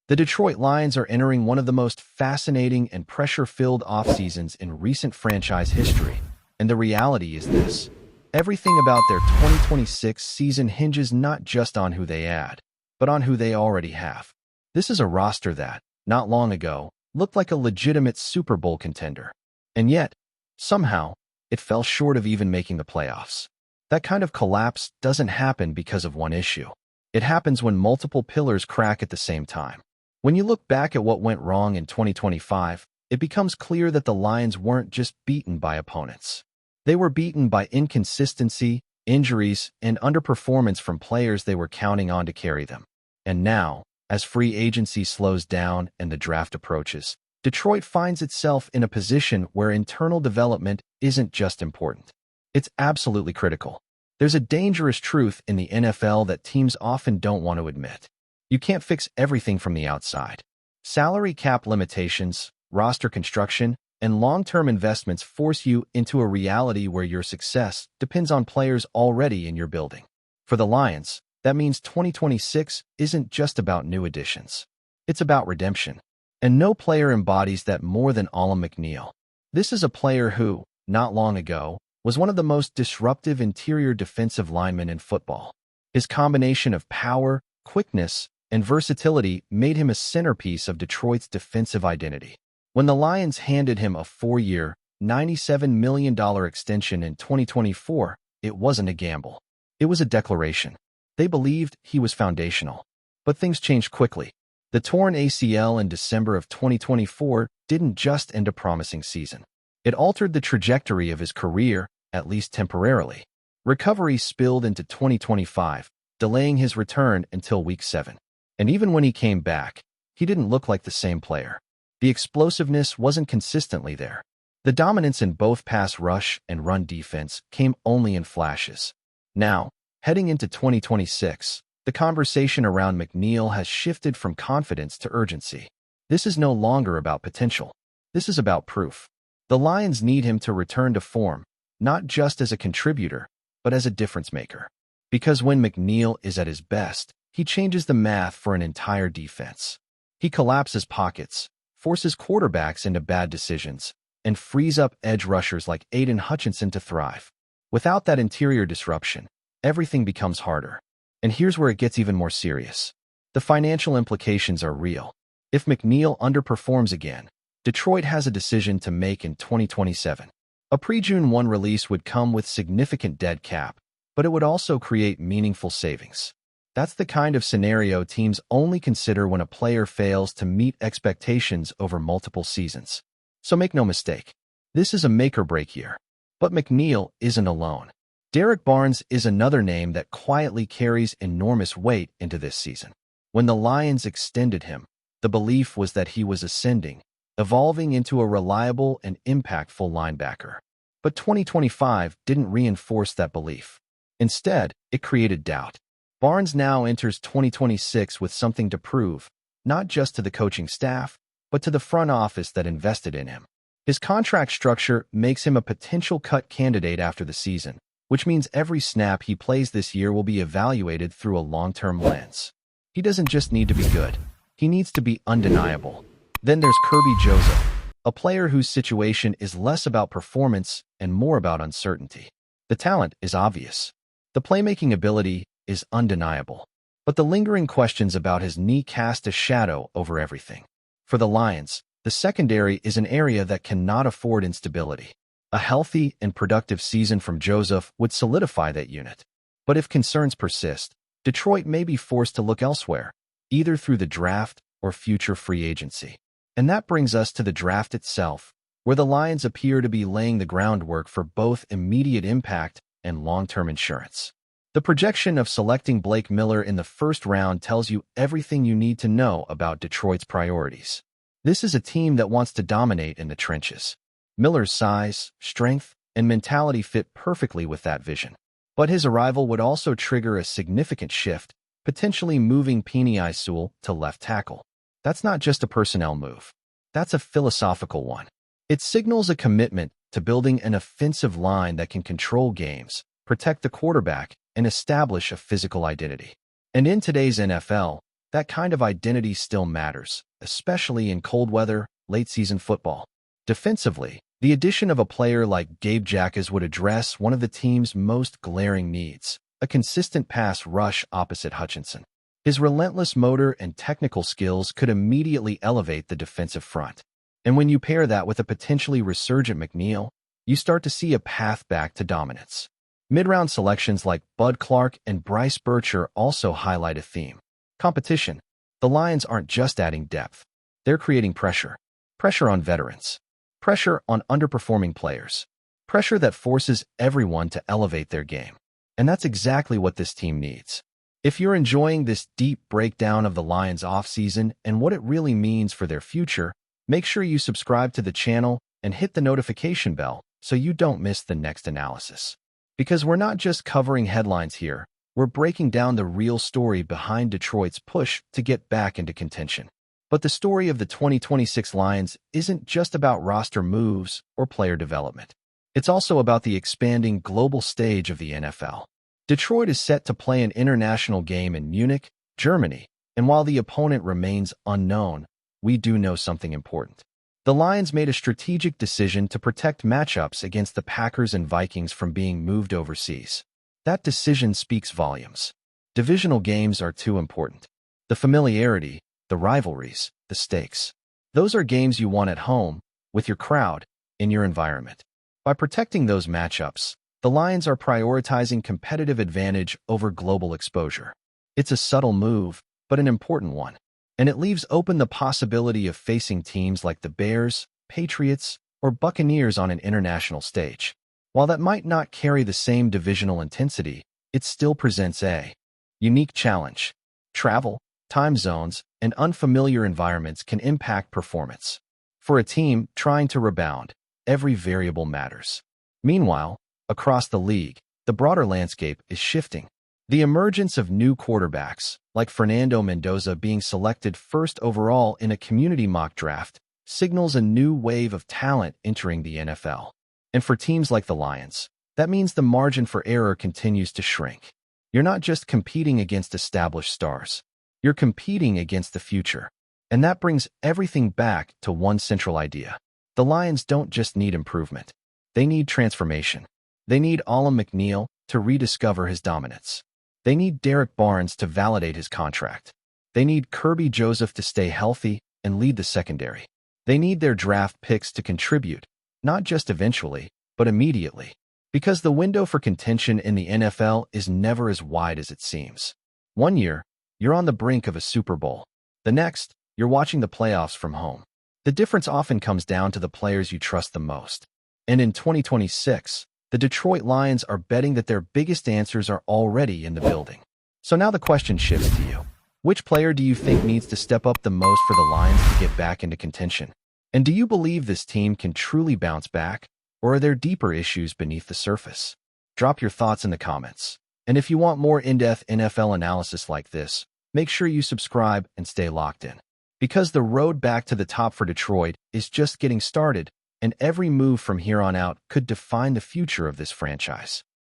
The Detroit Lions are entering one of the most fascinating and pressure-filled offseasons in recent franchise history, and the reality is this. Everything about their 2026 season hinges not just on who they add, but on who they already have. This is a roster that, not long ago, looked like a legitimate Super Bowl contender. And yet, somehow, it fell short of even making the playoffs. That kind of collapse doesn't happen because of one issue. It happens when multiple pillars crack at the same time. When you look back at what went wrong in 2025, it becomes clear that the Lions weren't just beaten by opponents. They were beaten by inconsistency, injuries, and underperformance from players they were counting on to carry them. And now, as free agency slows down and the draft approaches, Detroit finds itself in a position where internal development isn't just important. It's absolutely critical. There's a dangerous truth in the NFL that teams often don't want to admit. You can't fix everything from the outside. Salary cap limitations, roster construction, and long-term investments force you into a reality where your success depends on players already in your building. For the Lions, that means 2026 isn't just about new additions. It's about redemption. And no player embodies that more than Alim McNeill. This is a player who, not long ago, was one of the most disruptive interior defensive linemen in football. His combination of power, quickness, and versatility made him a centerpiece of Detroit's defensive identity. When the Lions handed him a 4-year, $97 million extension in 2024, it wasn't a gamble. It was a declaration. They believed he was foundational. But things changed quickly. The torn ACL in December of 2024 didn't just end a promising season. It altered the trajectory of his career, at least temporarily. Recovery spilled into 2025, delaying his return until Week 7. And even when he came back, he didn't look like the same player. The explosiveness wasn't consistently there. The dominance in both pass rush and run defense came only in flashes. Now, heading into 2026, the conversation around McNeill has shifted from confidence to urgency. This is no longer about potential. This is about proof. The Lions need him to return to form, not just as a contributor, but as a difference maker. Because when McNeill is at his best, he changes the math for an entire defense. He collapses pockets, forces quarterbacks into bad decisions, and frees up edge rushers like Aiden Hutchinson to thrive. Without that interior disruption, everything becomes harder. And here's where it gets even more serious. The financial implications are real. If McNeill underperforms again, Detroit has a decision to make in 2027. A pre-June 1 release would come with significant dead cap, but it would also create meaningful savings. That's the kind of scenario teams only consider when a player fails to meet expectations over multiple seasons. So make no mistake, this is a make-or-break year. But McNeill isn't alone. Derrick Barnes is another name that quietly carries enormous weight into this season. When the Lions extended him, the belief was that he was ascending, evolving into a reliable and impactful linebacker. But 2025 didn't reinforce that belief. Instead, it created doubt. Barnes now enters 2026 with something to prove, not just to the coaching staff, but to the front office that invested in him. His contract structure makes him a potential cut candidate after the season, which means every snap he plays this year will be evaluated through a long-term lens. He doesn't just need to be good. He needs to be undeniable. Then there's Kirby Joseph, a player whose situation is less about performance and more about uncertainty. The talent is obvious. The playmaking ability is undeniable. But the lingering questions about his knee cast a shadow over everything. For the Lions, the secondary is an area that cannot afford instability. A healthy and productive season from Joseph would solidify that unit. But if concerns persist, Detroit may be forced to look elsewhere, either through the draft or future free agency. And that brings us to the draft itself, where the Lions appear to be laying the groundwork for both immediate impact and long-term insurance. The projection of selecting Blake Miller in the first round tells you everything you need to know about Detroit's priorities. This is a team that wants to dominate in the trenches. Miller's size, strength, and mentality fit perfectly with that vision. But his arrival would also trigger a significant shift, potentially moving Penei Sewell to left tackle. That's not just a personnel move. That's a philosophical one. It signals a commitment to building an offensive line that can control games, protect the quarterback, and establish a physical identity. And in today's NFL, that kind of identity still matters, especially in cold weather, late-season football. Defensively, the addition of a player like Gabe Jacques would address one of the team's most glaring needs, a consistent pass rush opposite Hutchinson. His relentless motor and technical skills could immediately elevate the defensive front. And when you pair that with a potentially resurgent McNeil, you start to see a path back to dominance. Mid-round selections like Bud Clark and Bryce Bircher also highlight a theme. Competition. The Lions aren't just adding depth. They're creating pressure. Pressure on veterans. Pressure on underperforming players. Pressure that forces everyone to elevate their game. And that's exactly what this team needs. If you're enjoying this deep breakdown of the Lions offseason and what it really means for their future, make sure you subscribe to the channel and hit the notification bell so you don't miss the next analysis. Because we're not just covering headlines here, we're breaking down the real story behind Detroit's push to get back into contention. But the story of the 2026 Lions isn't just about roster moves or player development. It's also about the expanding global stage of the NFL. Detroit is set to play an international game in Munich, Germany, and while the opponent remains unknown, we do know something important. The Lions made a strategic decision to protect matchups against the Packers and Vikings from being moved overseas. That decision speaks volumes. Divisional games are too important. The familiarity, the rivalries, the stakes. Those are games you want at home, with your crowd, in your environment. By protecting those matchups, the Lions are prioritizing competitive advantage over global exposure. It's a subtle move, but an important one. And it leaves open the possibility of facing teams like the Bears, Patriots, or Buccaneers on an international stage. While that might not carry the same divisional intensity, it still presents a unique challenge. Travel, time zones, and unfamiliar environments can impact performance. For a team trying to rebound, every variable matters. Meanwhile, across the league, the broader landscape is shifting. The emergence of new quarterbacks, like Fernando Mendoza being selected first overall in a community mock draft, signals a new wave of talent entering the NFL. And for teams like the Lions, that means the margin for error continues to shrink. You're not just competing against established stars. You're competing against the future. And that brings everything back to one central idea. The Lions don't just need improvement. They need transformation. They need Alim McNeil to rediscover his dominance. They need Derek Barnes to validate his contract. They need Kirby Joseph to stay healthy and lead the secondary. They need their draft picks to contribute, not just eventually, but immediately. Because the window for contention in the NFL is never as wide as it seems. One year, you're on the brink of a Super Bowl. The next, you're watching the playoffs from home. The difference often comes down to the players you trust the most. And in 2026, the Detroit Lions are betting that their biggest answers are already in the building. So now the question shifts to you. Which player do you think needs to step up the most for the Lions to get back into contention? And do you believe this team can truly bounce back, or are there deeper issues beneath the surface? Drop your thoughts in the comments. And if you want more in-depth NFL analysis like this, make sure you subscribe and stay locked in. Because the road back to the top for Detroit is just getting started, and every move from here on out could define the future of this franchise.